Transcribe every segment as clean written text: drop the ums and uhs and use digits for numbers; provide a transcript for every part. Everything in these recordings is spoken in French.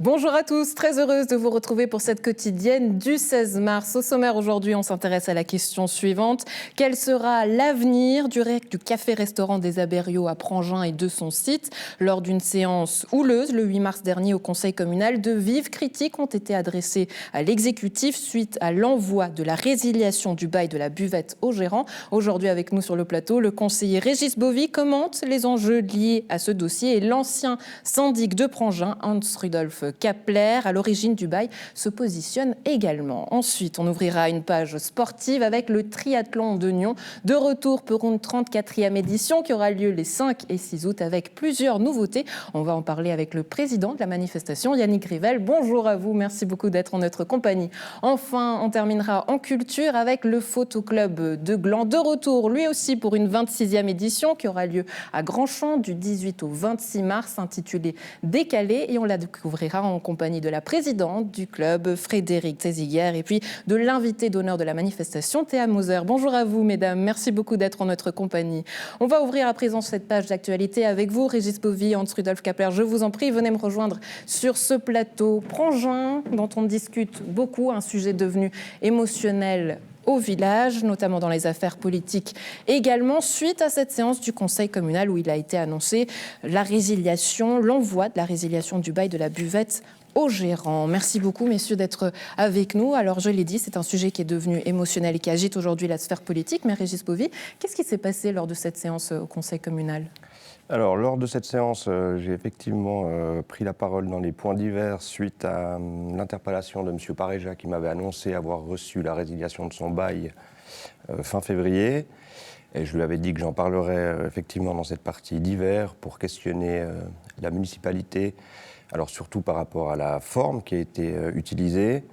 Bonjour à tous, très heureuse de vous retrouver pour cette quotidienne du 16 mars. Au sommaire aujourd'hui, on s'intéresse à la question suivante. Quel sera l'avenir du café-restaurant des Aberriaux à Prangins et de son site? Lors d'une séance houleuse le 8 mars dernier au conseil communal, de vives critiques ont été adressées à l'exécutif suite à l'envoi de la résiliation du bail de la buvette au gérant. Aujourd'hui avec nous sur le plateau, le conseiller Régis Bovy commente les enjeux liés à ce dossier et l'ancien syndic de Prangins, Hans-Rudolf Kapler, à l'origine du bail, se positionne également. Ensuite, on ouvrira une page sportive avec le triathlon de Nyon, de retour pour une 34e édition qui aura lieu les 5 et 6 août avec plusieurs nouveautés. On va en parler avec le président de la manifestation, Yannick Rivel. Bonjour à vous, merci beaucoup d'être en notre compagnie. Enfin, on terminera en culture avec le Photoclub de Gland, de retour lui aussi pour une 26e édition qui aura lieu à Grandchamp du 18 au 26 mars, intitulée Décalé, et on la découvrira en compagnie de la présidente du club, Frédéric Téziguière, et puis de l'invité d'honneur de la manifestation, Théa Moser. Bonjour à vous, mesdames. Merci beaucoup d'être en notre compagnie. On va ouvrir à présent cette page d'actualité avec vous, Régis Bovy, Hans-Rudolf Kapler. Je vous en prie, venez me rejoindre sur ce plateau. Prangins, dont on discute beaucoup, un sujet devenu émotionnel au village, notamment dans les affaires politiques également, suite à cette séance du conseil communal où il a été annoncé la résiliation, l'envoi de la résiliation du bail de la buvette au gérant. Merci beaucoup, messieurs, d'être avec nous. Alors, je l'ai dit, c'est un sujet qui est devenu émotionnel et qui agite aujourd'hui la sphère politique. Mais Régis Bovy, qu'est-ce qui s'est passé lors de cette séance au conseil communal ? Alors, lors de cette séance, j'ai effectivement pris la parole dans les points divers suite à l'interpellation de M. Pareja qui m'avait annoncé avoir reçu la résiliation de son bail fin février. Et je lui avais dit que j'en parlerais effectivement dans cette partie divers pour questionner la municipalité, alors surtout par rapport à la forme qui a été utilisée.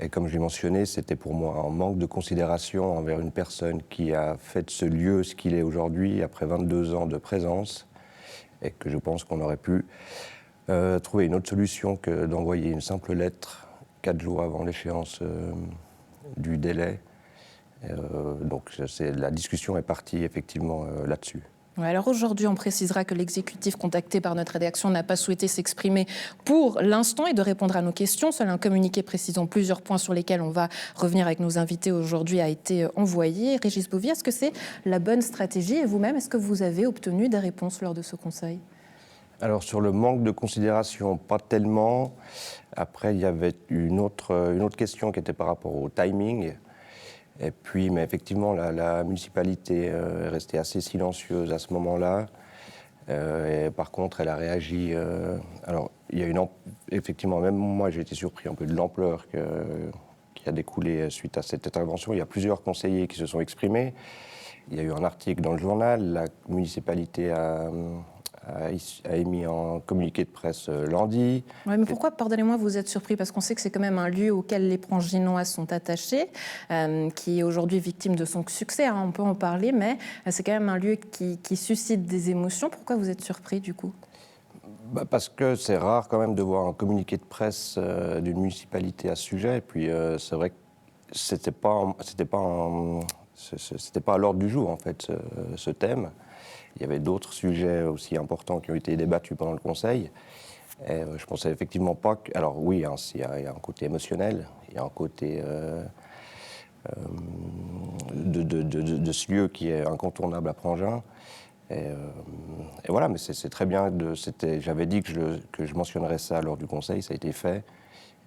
Et comme je l'ai mentionné, c'était pour moi un manque de considération envers une personne qui a fait de ce lieu ce qu'il est aujourd'hui, après 22 ans de présence, et que je pense qu'on aurait pu trouver une autre solution que d'envoyer une simple lettre 4 jours avant l'échéance du délai. Donc la discussion est partie effectivement là-dessus. Alors aujourd'hui, on précisera que l'exécutif contacté par notre rédaction n'a pas souhaité s'exprimer pour l'instant et de répondre à nos questions. Seul un communiqué précisant plusieurs points sur lesquels on va revenir avec nos invités aujourd'hui a été envoyé. Régis Bovy, est-ce que c'est la bonne stratégie? Et vous-même, est-ce que vous avez obtenu des réponses lors de ce conseil? Alors sur le manque de considération, pas tellement. Après, il y avait une autre question qui était par rapport au timing. Et puis, mais effectivement, la municipalité est restée assez silencieuse à ce moment-là. Et par contre, elle a réagi. Alors, il y a effectivement, même moi, j'ai été surpris un peu de l'ampleur qui a découlé suite à cette intervention. Il y a plusieurs conseillers qui se sont exprimés. Il y a eu un article dans le journal. La municipalité a émis un communiqué de presse lundi. Oui, mais pourquoi, pardonnez-moi, vous êtes surpris? Parce qu'on sait que c'est quand même un lieu auquel les Pranginois sont attachés, qui est aujourd'hui victime de son succès, hein, on peut en parler, mais c'est quand même un lieu qui suscite des émotions. Pourquoi vous êtes surpris du coup? Parce que c'est rare quand même de voir un communiqué de presse d'une municipalité à ce sujet. Et puis c'est vrai que c'était pas à l'ordre du jour en fait ce thème. Il y avait d'autres sujets aussi importants qui ont été débattus pendant le Conseil. Et je pensais effectivement pas que... Alors oui, hein, il y a un côté émotionnel, il y a un côté de ce lieu qui est incontournable à Prangins. Et voilà, mais c'est très bien. J'avais dit que je mentionnerais ça lors du Conseil, ça a été fait.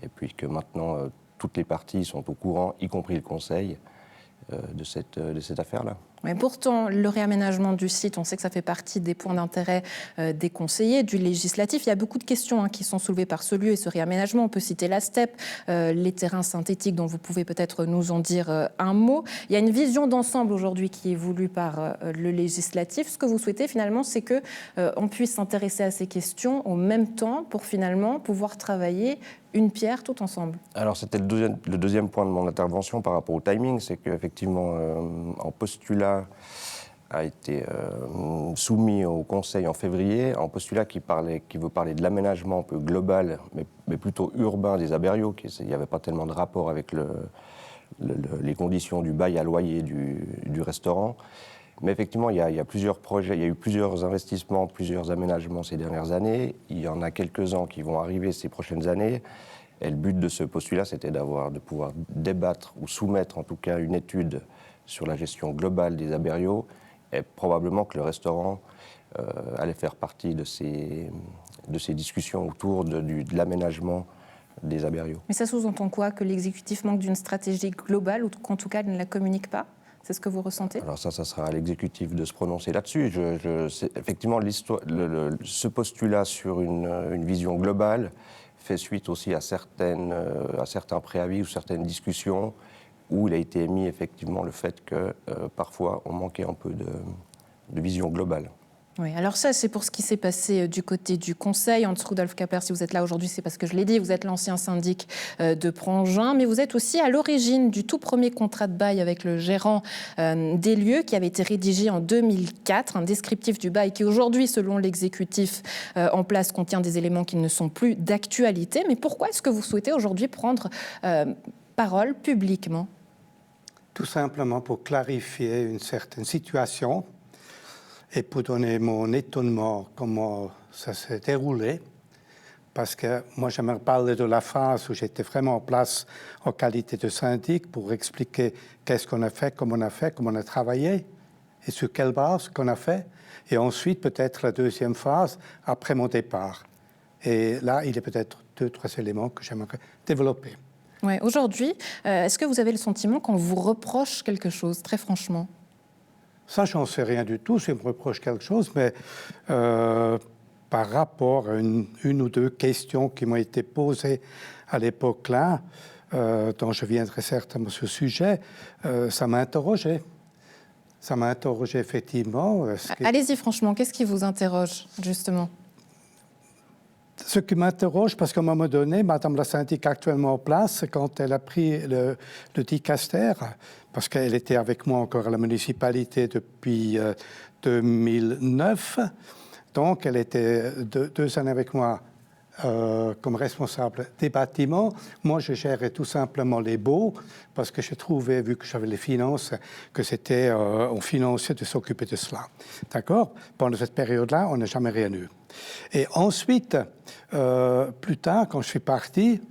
Et puis que maintenant, toutes les parties sont au courant, y compris le Conseil, de cette affaire-là. Mais pourtant, le réaménagement du site, on sait que ça fait partie des points d'intérêt des conseillers, du législatif. Il y a beaucoup de questions qui sont soulevées par ce lieu et ce réaménagement. On peut citer la steppe, les terrains synthétiques dont vous pouvez peut-être nous en dire un mot. Il y a une vision d'ensemble aujourd'hui qui est voulue par le législatif. Ce que vous souhaitez finalement, c'est qu'on puisse s'intéresser à ces questions au même temps pour finalement pouvoir travailler une pierre tout ensemble. Alors c'était le deuxième point de mon intervention par rapport au timing, c'est qu'effectivement, en postulat a été soumis au Conseil en février, un postulat qui veut parler de l'aménagement un peu global, mais plutôt urbain des Aberriaux. Il n'y avait pas tellement de rapport avec les conditions du bail à loyer du restaurant. Mais effectivement, il y a plusieurs projets, il y a eu plusieurs investissements, plusieurs aménagements ces dernières années. Il y en a quelques-uns qui vont arriver ces prochaines années. Et le but de ce postulat, c'était de pouvoir débattre ou soumettre en tout cas une étude sur la gestion globale des aberriaux. Et probablement que le restaurant allait faire partie de ces discussions autour de l'aménagement des aberriaux. Mais ça sous-entend quoi? Que l'exécutif manque d'une stratégie globale ou qu'en tout cas ne la communique pas? C'est ce que vous ressentez? Alors ça sera à l'exécutif de se prononcer là-dessus. Effectivement, ce postulat sur une vision globale fait suite aussi à certains préavis ou certaines discussions où il a été émis effectivement le fait que parfois on manquait un peu de vision globale. Oui, alors ça, c'est pour ce qui s'est passé du côté du Conseil. Hans Rudolf Kaper, si vous êtes là aujourd'hui, c'est parce que je l'ai dit, vous êtes l'ancien syndic de Prangin, mais vous êtes aussi à l'origine du tout premier contrat de bail avec le gérant des lieux qui avait été rédigé en 2004, un descriptif du bail qui aujourd'hui, selon l'exécutif en place, contient des éléments qui ne sont plus d'actualité. Mais pourquoi est-ce que vous souhaitez aujourd'hui prendre parole publiquement? Tout simplement pour clarifier une certaine situation. Et pour donner mon étonnement, comment ça s'est déroulé, parce que moi, j'aimerais parler de la phase où j'étais vraiment en place en qualité de syndic pour expliquer qu'est-ce qu'on a fait, comment on a travaillé, et sur quelle base qu'on a fait. Et ensuite, peut-être la deuxième phase, après mon départ. Et là, il y a peut-être 2-3 éléments que j'aimerais développer. Ouais, aujourd'hui, est-ce que vous avez le sentiment qu'on vous reproche quelque chose, très franchement? Ça, j'en sais rien du tout, si on me reproche quelque chose, mais par rapport à une ou deux questions qui m'ont été posées à l'époque-là, dont je viendrai certainement sur ce sujet, ça m'a interrogé. Ça m'a interrogé effectivement. Allez-y, franchement, qu'est-ce qui vous interroge, justement? Ce qui m'interroge, parce qu'à un moment donné, Madame la syndic actuellement en place, quand elle a pris le dicaster, parce qu'elle était avec moi encore à la municipalité depuis 2009, donc elle était 2 années avec moi comme responsable des bâtiments. Moi, je gérais tout simplement les baux, parce que je trouvais, vu que j'avais les finances, que c'était aux financiers de s'occuper de cela. D'accord? Pendant cette période-là, on n'a jamais rien eu. Et ensuite, plus tard, quand je suis parti,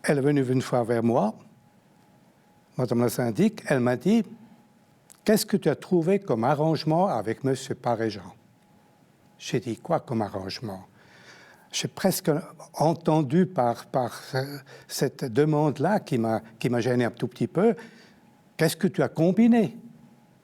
elle est venue une fois vers moi, Madame la syndic, elle m'a dit « Qu'est-ce que tu as trouvé comme arrangement avec M. Paréjean ?» J'ai dit « Quoi comme arrangement ?» J'ai presque entendu par cette demande-là qui m'a gêné un tout petit peu. Qu'est-ce que tu as combiné,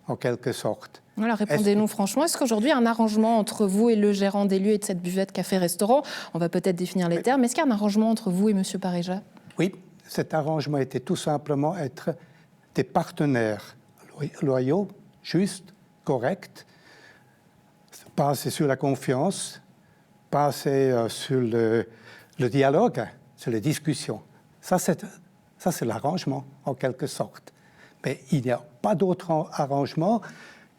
en quelque sorte? Alors répondez-nous franchement, est-ce qu'aujourd'hui un arrangement entre vous et le gérant des lieux et de cette buvette café-restaurant, on va peut-être définir les termes, est-ce qu'il y a un arrangement entre vous et M. Paréjean? Oui, cet arrangement était tout simplement être des partenaires loyaux, justes, corrects, basés sur la confiance, basés sur le dialogue, sur les discussions. Ça, c'est l'arrangement, en quelque sorte. Mais il n'y a pas d'autre arrangement.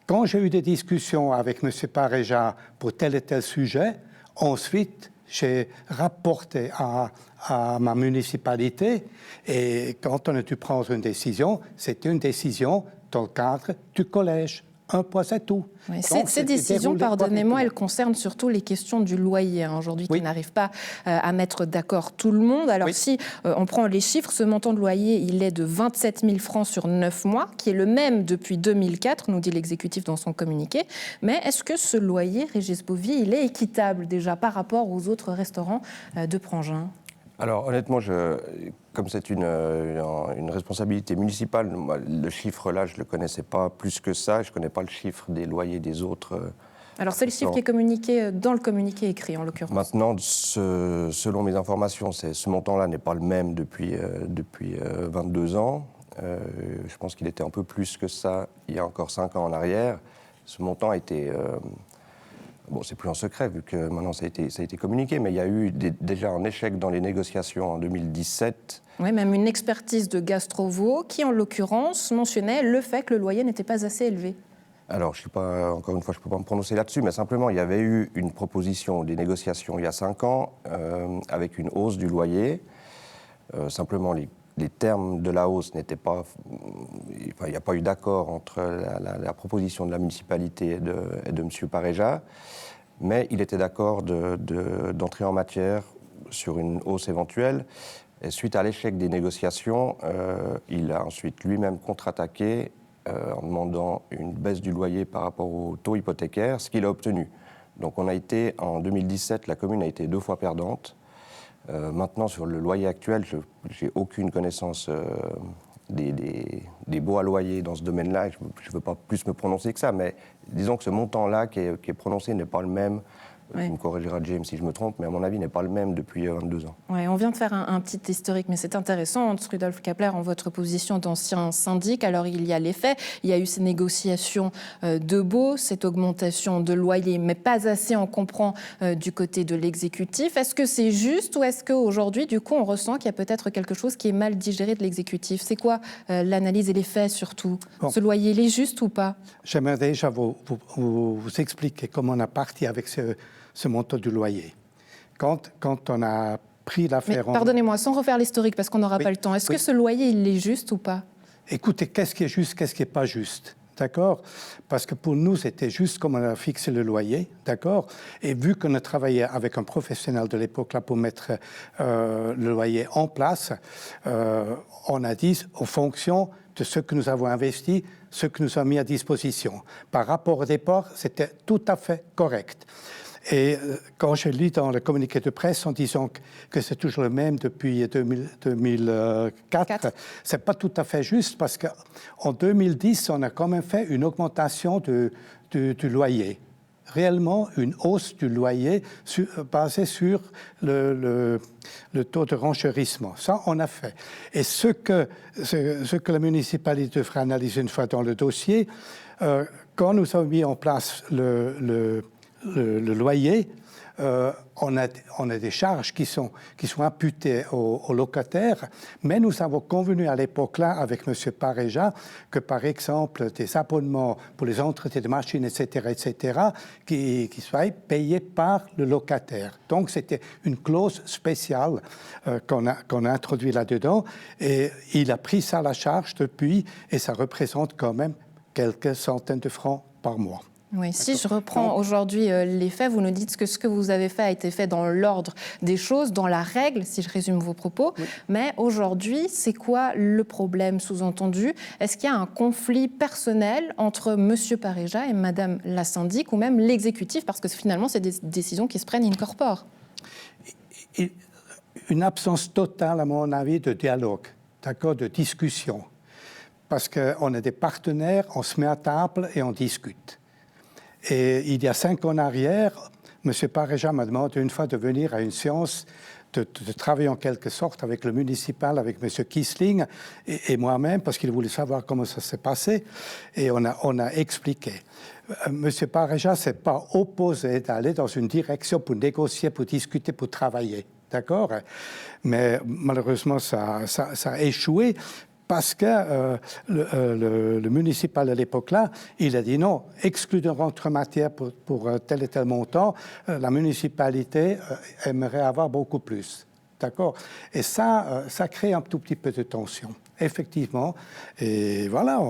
Quand j'ai eu des discussions avec M. Paréjean pour tel et tel sujet, ensuite, j'ai rapporté à ma municipalité et quand on a dû prendre une décision, c'était une décision dans le cadre du collège. Un point, c'est tout. Oui, ces décisions, pardonnez-moi, elles concernent surtout les questions du loyer, aujourd'hui, qui n'arrivent pas à mettre d'accord tout le monde. Alors si on prend les chiffres, ce montant de loyer, il est de 27 000 francs sur 9 mois, qui est le même depuis 2004, nous dit l'exécutif dans son communiqué. Mais est-ce que ce loyer, Régis Bovy, il est équitable déjà par rapport aux autres restaurants de Prangin? Alors honnêtement, comme c'est une responsabilité municipale, le chiffre là, je ne le connaissais pas plus que ça. Je ne connais pas le chiffre des loyers des autres. Alors c'est le chiffre qui est communiqué dans le communiqué écrit en l'occurrence. Maintenant, selon mes informations, ce montant-là n'est pas le même depuis 22 ans. Je pense qu'il était un peu plus que ça il y a encore 5 ans en arrière. Ce montant a été... Bon, c'est plus un secret, vu que maintenant ça a été communiqué, mais il y a eu déjà un échec dans les négociations en 2017. Oui, même une expertise de Gastrovo qui, en l'occurrence, mentionnait le fait que le loyer n'était pas assez élevé. Alors, encore une fois, je ne peux pas me prononcer là-dessus, mais simplement, il y avait eu une proposition des négociations il y a 5 ans avec une hausse du loyer. Simplement, les les termes de la hausse n'étaient pas... Enfin, il n'y a pas eu d'accord entre la proposition de la municipalité et de M. Pareja, mais il était d'accord d'entrer en matière sur une hausse éventuelle. Et suite à l'échec des négociations, il a ensuite lui-même contre-attaqué en demandant une baisse du loyer par rapport au taux hypothécaire, ce qu'il a obtenu. Donc en 2017, la commune a été 2 fois perdante. Maintenant, sur le loyer actuel, je n'ai aucune connaissance des baux à loyer dans ce domaine-là. Je ne veux pas plus me prononcer que ça, mais disons que ce montant-là qui est prononcé n'est pas le même. Oui. Vous me corrigerez, James, si je me trompe, mais à mon avis, n'est pas le même depuis 22 ans. Ouais, on vient de faire un petit historique, mais c'est intéressant, Hans Rudolf Kapler, en votre position d'ancien syndic. Alors, il y a les faits, il y a eu ces négociations de baux, cette augmentation de loyer, mais pas assez, on comprend, du côté de l'exécutif. Est-ce que c'est juste ou est-ce qu'aujourd'hui, du coup, on ressent qu'il y a peut-être quelque chose qui est mal digéré de l'exécutif? C'est quoi l'analyse et les faits, surtout? Bon. Ce loyer, il est juste ou pas? J'aimerais déjà vous expliquer comment on a parti avec ce montant du loyer. Quand on a pris l'affaire... Pardonnez-moi, sans refaire l'historique, parce qu'on n'aura pas le temps. Est-ce que ce loyer, il est juste ou pas? Écoutez, qu'est-ce qui est juste, qu'est-ce qui n'est pas juste? D'accord? Parce que pour nous, c'était juste comme on a fixé le loyer, d'accord? Et vu qu'on a travaillé avec un professionnel de l'époque là pour mettre le loyer en place, on a dit, en fonction de ce que nous avons investi, ce que nous avons mis à disposition. Par rapport au départ, c'était tout à fait correct. Et quand je lis dans le communiqué de presse en disant que c'est toujours le même depuis 2004, c'est pas tout à fait juste parce qu'en 2010, on a quand même fait une augmentation du loyer. Réellement, une hausse du loyer basée sur le taux de renchérissement. Ça, on a fait. Et ce que la municipalité devrait analyser une fois dans le dossier, quand nous avons mis en place le loyer, on a des charges qui sont imputées aux locataires, mais nous avons convenu à l'époque-là avec M. Pareja que, par exemple, des abonnements pour les entretiens de machines, etc., qui soient payés par le locataire. Donc, c'était une clause spéciale qu'on a introduit là-dedans, et il a pris ça à la charge depuis, et ça représente quand même quelques centaines de francs par mois. Oui, si je reprends aujourd'hui les faits, vous nous dites que ce que vous avez fait a été fait dans l'ordre des choses, dans la règle, si je résume vos propos. Oui. Mais aujourd'hui, c'est quoi le problème sous-entendu? Est-ce qu'il y a un conflit personnel entre M. Pareja et Mme la syndic ou même l'exécutif? Parce que finalement, c'est des décisions qui se prennent in corpore. Une absence totale, à mon avis, de dialogue, d'accord, de discussion. Parce qu'on est des partenaires, on se met à table et on discute. Et il y a 5 ans en arrière, M. Pareja m'a demandé une fois de venir à une séance de travailler en quelque sorte avec le municipal, avec M. Kissling et moi-même, parce qu'il voulait savoir comment ça s'est passé. Et on a expliqué. M. Pareja ne s'est pas opposé d'aller dans une direction pour négocier, pour discuter, pour travailler. D'accord? Mais malheureusement, ça a échoué. Parce que le municipal à l'époque-là, il a dit non, exclu de rentre matière pour tel et tel montant, la municipalité aimerait avoir beaucoup plus. D'accord? Et ça crée un tout petit peu de tension, effectivement. Et voilà,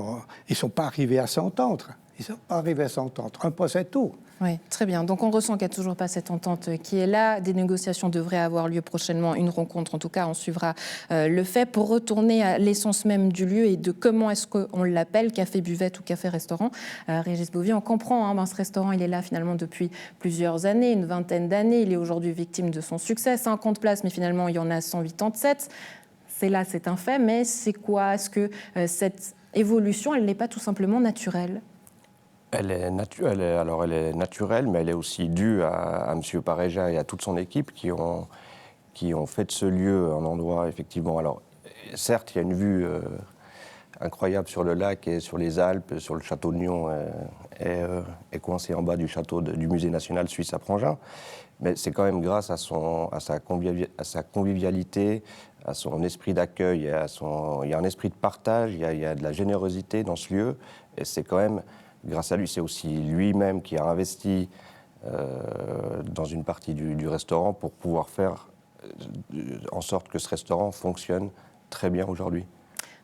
ils ne sont pas arrivés à s'entendre. Ils ne sont pas arrivés à s'entendre. Un point, c'est tout. Oui, très bien. Donc on ressent qu'il n'y a toujours pas cette entente qui est là. Des négociations devraient avoir lieu prochainement, une rencontre en tout cas, on suivra le fait. Pour retourner à l'essence même du lieu et de comment est-ce qu'on l'appelle, café buvette ou café restaurant, Régis Bovy, on comprend, ce restaurant il est là finalement depuis plusieurs années, une vingtaine d'années, il est aujourd'hui victime de son succès, 50 places mais finalement il y en a 187. C'est là, c'est un fait, mais c'est quoi? Est-ce que cette évolution, elle n'est pas tout simplement naturelle? Elle est naturelle, mais elle est aussi due à M. Pareja et à toute son équipe qui ont fait de ce lieu un endroit, effectivement. Alors, certes, il y a une vue incroyable sur le lac et sur les Alpes, sur le château de Nyon est coincé en bas du château du Musée national suisse à Prangin, mais c'est quand même grâce à sa convivialité, à son esprit d'accueil, il y a un esprit de partage, il y a de la générosité dans ce lieu, et c'est quand même... Grâce à lui, c'est aussi lui-même qui a investi dans une partie du restaurant pour pouvoir faire en sorte que ce restaurant fonctionne très bien aujourd'hui.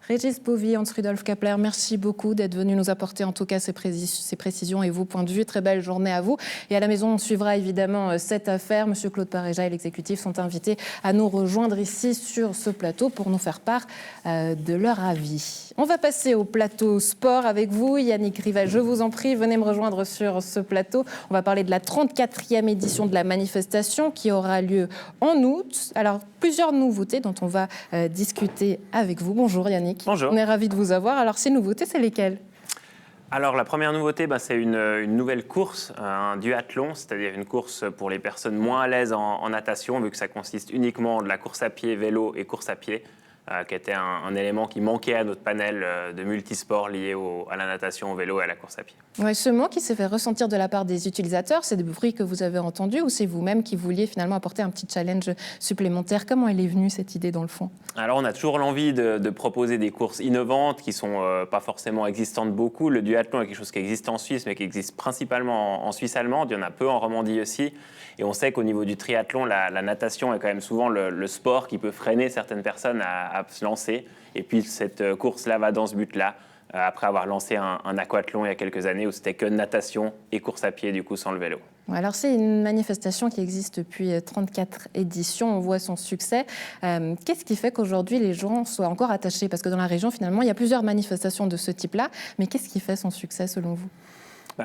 Régis Bovy, Hans-Rudolf Kapler, merci beaucoup d'être venu nous apporter en tout cas ces précisions et vos points de vue. Très belle journée à vous. Et à la maison, on suivra évidemment cette affaire. Monsieur Claude Pareja et l'exécutif sont invités à nous rejoindre ici sur ce plateau pour nous faire part de leur avis. On va passer au plateau sport avec vous. Yannick Rivel, je vous en prie, venez me rejoindre sur ce plateau. On va parler de la 34e édition de la manifestation qui aura lieu en août. Alors, plusieurs nouveautés dont on va discuter avec vous. Bonjour Yannick. Bonjour. On est ravis de vous avoir. Alors, ces nouveautés, c'est lesquelles ? Alors, la première nouveauté, c'est une nouvelle course, un duathlon, c'est-à-dire une course pour les personnes moins à l'aise en natation, vu que ça consiste uniquement de la course à pied, vélo et course à pied, qui était un élément qui manquait à notre panel de multisports liés à la natation, au vélo et à la course à pied. Ouais, ce manque qui s'est fait ressentir de la part des utilisateurs, c'est des bruits que vous avez entendus ou c'est vous-même qui vouliez finalement apporter un petit challenge supplémentaire ? Comment elle est venue cette idée dans le fond ? Alors, on a toujours l'envie de proposer des courses innovantes qui ne sont pas forcément existantes beaucoup. Le duathlon est quelque chose qui existe en Suisse, mais qui existe principalement en Suisse allemande. Il y en a peu en Romandie aussi. Et on sait qu'au niveau du triathlon, la natation est quand même souvent le sport qui peut freiner certaines personnes à se lancer. Et puis, cette course-là va dans ce but-là, après avoir lancé un aquathlon il y a quelques années où c'était que natation et course à pied, du coup, sans le vélo. Alors, c'est une manifestation qui existe depuis 34 éditions, on voit son succès. Qu'est-ce qui fait qu'aujourd'hui, les gens soient encore attachés ? Parce que dans la région, finalement, il y a plusieurs manifestations de ce type-là. Mais qu'est-ce qui fait son succès, selon vous ?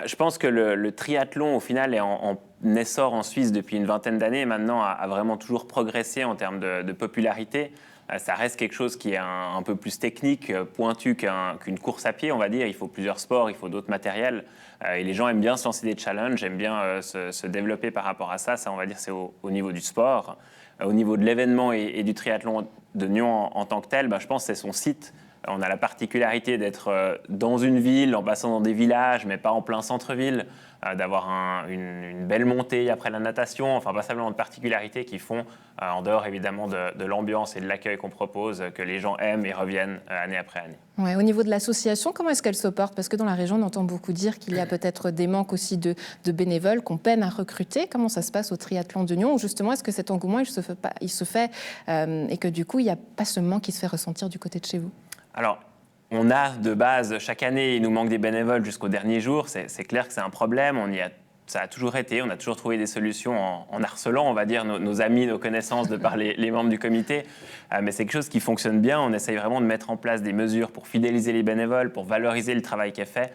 Je pense que le triathlon, au final, est en essor en Suisse depuis une vingtaine d'années et maintenant a vraiment toujours progressé en termes de popularité. Ça reste quelque chose qui est un peu plus technique, pointu qu'une course à pied, on va dire. Il faut plusieurs sports, il faut d'autres matériels. Et les gens aiment bien se lancer des challenges, aiment bien se développer par rapport à ça. Ça, on va dire, c'est au niveau du sport. Au niveau de l'événement et du triathlon de Nyon en tant que tel, je pense que c'est son site. On a la particularité d'être dans une ville, en passant dans des villages, mais pas en plein centre-ville, d'avoir une belle montée après la natation, enfin pas simplement de particularités qui font, en dehors évidemment de l'ambiance et de l'accueil qu'on propose, que les gens aiment et reviennent année après année. Ouais, au niveau de l'association, comment est-ce qu'elle se porte ? Parce que dans la région, on entend beaucoup dire qu'il y a peut-être des manques aussi de bénévoles qu'on peine à recruter. Comment ça se passe au triathlon de Nyon ? Ou justement, est-ce que cet engouement, il se fait et que du coup, il n'y a pas ce manque qui se fait ressentir du côté de chez vous ? Alors, on a de base, chaque année, il nous manque des bénévoles jusqu'au dernier jour. C'est clair que c'est un problème. Ça a toujours été. On a toujours trouvé des solutions en harcelant, on va dire, nos amis, nos connaissances de par les membres du comité. Mais c'est quelque chose qui fonctionne bien. On essaye vraiment de mettre en place des mesures pour fidéliser les bénévoles, pour valoriser le travail qui est fait.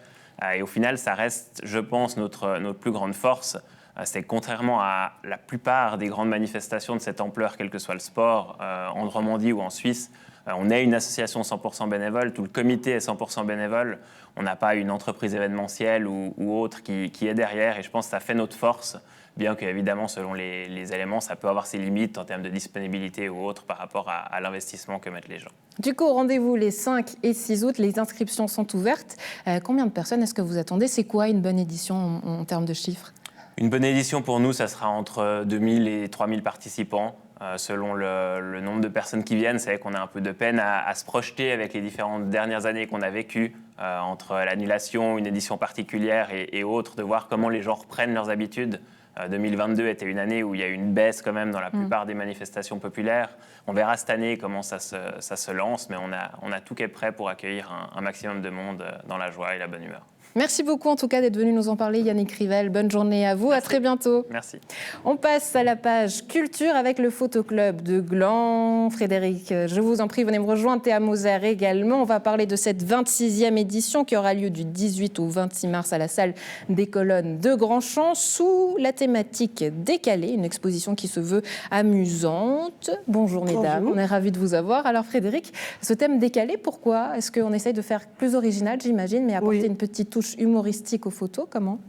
Et au final, ça reste, je pense, notre plus grande force. C'est que contrairement à la plupart des grandes manifestations de cette ampleur, quel que soit le sport, en Romandie ou en Suisse, on est une association 100% bénévole, tout le comité est 100% bénévole. On n'a pas une entreprise événementielle ou autre qui est derrière et je pense que ça fait notre force, bien qu'évidemment, selon les éléments, ça peut avoir ses limites en termes de disponibilité ou autre par rapport à l'investissement que mettent les gens. Du coup, rendez-vous les 5 et 6 août, les inscriptions sont ouvertes. Combien de personnes est-ce que vous attendez ? C'est quoi une bonne édition en termes de chiffres ? Une bonne édition pour nous, ça sera entre 2000 et 3000 participants. Selon le nombre de personnes qui viennent, c'est vrai qu'on a un peu de peine à se projeter avec les différentes dernières années qu'on a vécues, entre l'annulation, une édition particulière et autres, de voir comment les gens reprennent leurs habitudes. 2022 était une année où il y a eu une baisse quand même dans la plupart des manifestations populaires. On verra cette année comment ça se lance, mais on a tout qui est prêt pour accueillir un maximum de monde dans la joie et la bonne humeur. Merci beaucoup en tout cas d'être venu nous en parler, Yannick Rivel. Bonne journée à vous, Merci. À très bientôt. Merci. On passe à la page culture avec le photoclub de Gland. Frédéric, je vous en prie, venez me rejoindre. Théa Moser également. On va parler de cette 26e édition qui aura lieu du 18 au 26 mars à la salle des Colonnes de Grandchamp sous la thématique décalée, une exposition qui se veut amusante. Bonjour mesdames, on est ravis de vous avoir. Alors Frédéric, ce thème décalé, pourquoi ? Est-ce qu'on essaye de faire plus original, j'imagine, mais apporter une petite touche humoristique aux photos, comment ?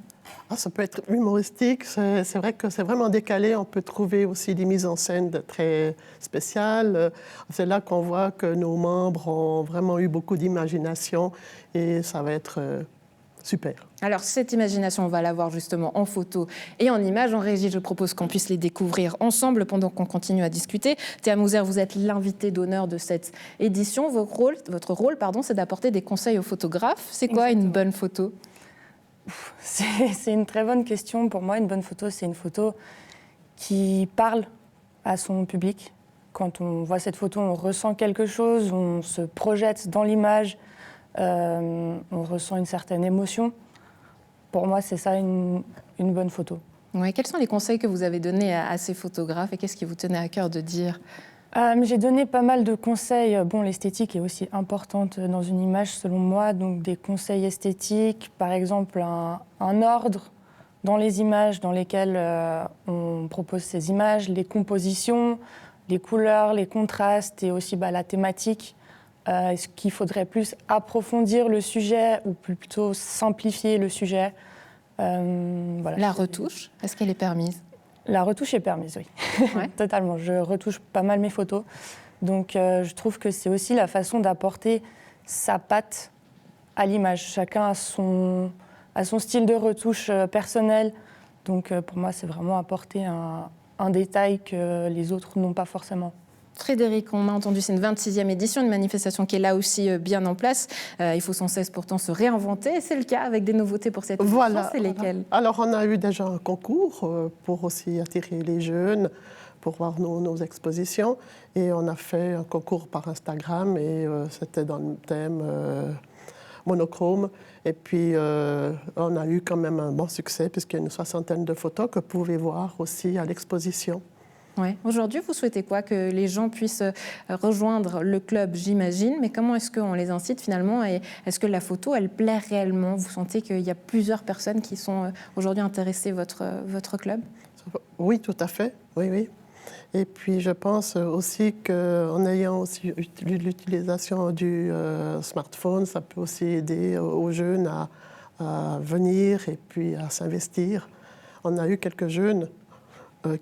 Ça peut être humoristique, c'est vrai que c'est vraiment décalé. On peut trouver aussi des mises en scène très spéciales. C'est là qu'on voit que nos membres ont vraiment eu beaucoup d'imagination et ça va être super. Alors, cette imagination, on va la voir justement en photo et en images. En régie, je propose qu'on puisse les découvrir ensemble pendant qu'on continue à discuter. Théa Moser, vous êtes l'invitée d'honneur de cette édition. Votre rôle, c'est d'apporter des conseils aux photographes. C'est quoi une bonne photo ? C'est une très bonne question. Pour moi, une bonne photo, c'est une photo qui parle à son public, quand on voit cette photo, on ressent quelque chose, on se projette dans l'image, on ressent une certaine émotion. Pour moi, c'est ça une bonne photo. Ouais, quels sont les conseils que vous avez donnés à ces photographes et qu'est-ce qui vous tenait à cœur de dire? J'ai donné pas mal de conseils. Bon, l'esthétique est aussi importante dans une image, selon moi. Donc, des conseils esthétiques, par exemple, un ordre dans les images dans lesquelles on propose ces images, les compositions, les couleurs, les contrastes et aussi la thématique. Est-ce qu'il faudrait plus approfondir le sujet ou plutôt simplifier le sujet? Voilà. La retouche, est-ce qu'elle est permise? La retouche est permise, oui. Ouais. Totalement. Je retouche pas mal mes photos. Donc, je trouve que c'est aussi la façon d'apporter sa patte à l'image. Chacun a son style de retouche personnel. Donc, pour moi, c'est vraiment apporter un détail que les autres n'ont pas forcément. Frédéric, on a entendu, c'est une 26e édition, une manifestation qui est là aussi bien en place. Il faut sans cesse pourtant se réinventer, et c'est le cas avec des nouveautés pour cette édition. Voilà. C'est lesquelles? Alors, on a eu déjà un concours pour aussi attirer les jeunes, pour voir nos expositions. Et on a fait un concours par Instagram et c'était dans le thème monochrome. Et puis, on a eu quand même un bon succès puisqu'il y a une 60aine de photos que vous pouvez voir aussi à l'exposition. Ouais. Aujourd'hui, vous souhaitez quoi? Que les gens puissent rejoindre le club, j'imagine, mais comment est-ce qu'on les incite finalement? Et est-ce que la photo, elle plaît réellement? Vous sentez qu'il y a plusieurs personnes qui sont aujourd'hui intéressées votre club? Oui, tout à fait, oui. Et puis, je pense aussi qu'en ayant aussi l'utilisation du smartphone, ça peut aussi aider aux jeunes à venir et puis à s'investir. On a eu quelques jeunes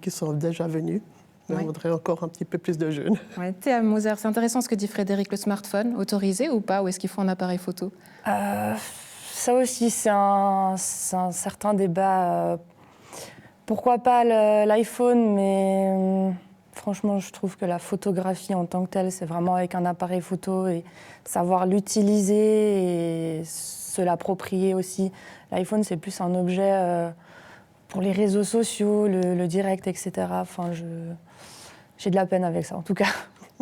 qui sont déjà venus. Mais on voudrait encore un petit peu plus de jeunes. Ouais. Théa Moser, c'est intéressant ce que dit Frédéric, le smartphone, autorisé ou pas? Ou est-ce qu'il faut un appareil photo? Ça aussi, c'est un certain débat. Pourquoi pas l'iPhone, mais franchement, je trouve que la photographie en tant que telle, c'est vraiment avec un appareil photo et savoir l'utiliser et se l'approprier aussi. L'iPhone, c'est plus un objet pour les réseaux sociaux, le direct, etc. Enfin, j'ai de la peine avec ça, en tout cas.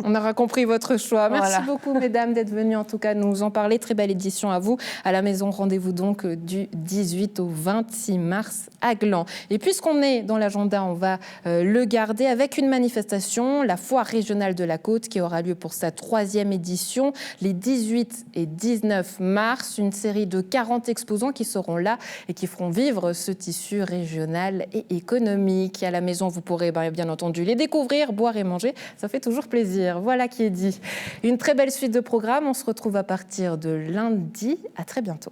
On aura compris votre choix. Merci Voilà. beaucoup, mesdames, d'être venues en tout cas nous en parler. Très belle édition à vous. À la maison, rendez-vous donc du 18 au 26 mars à Gland. Et puisqu'on est dans l'agenda, on va le garder avec une manifestation, la Foire régionale de la Côte, qui aura lieu pour sa 3e édition, les 18 et 19 mars. Une série de 40 exposants qui seront là et qui feront vivre ce tissu régional et économique. À la maison, vous pourrez bien entendu les découvrir, boire et manger. Ça fait toujours plaisir. Voilà qui est dit. Une très belle suite de programmes. On se retrouve à partir de lundi. À très bientôt.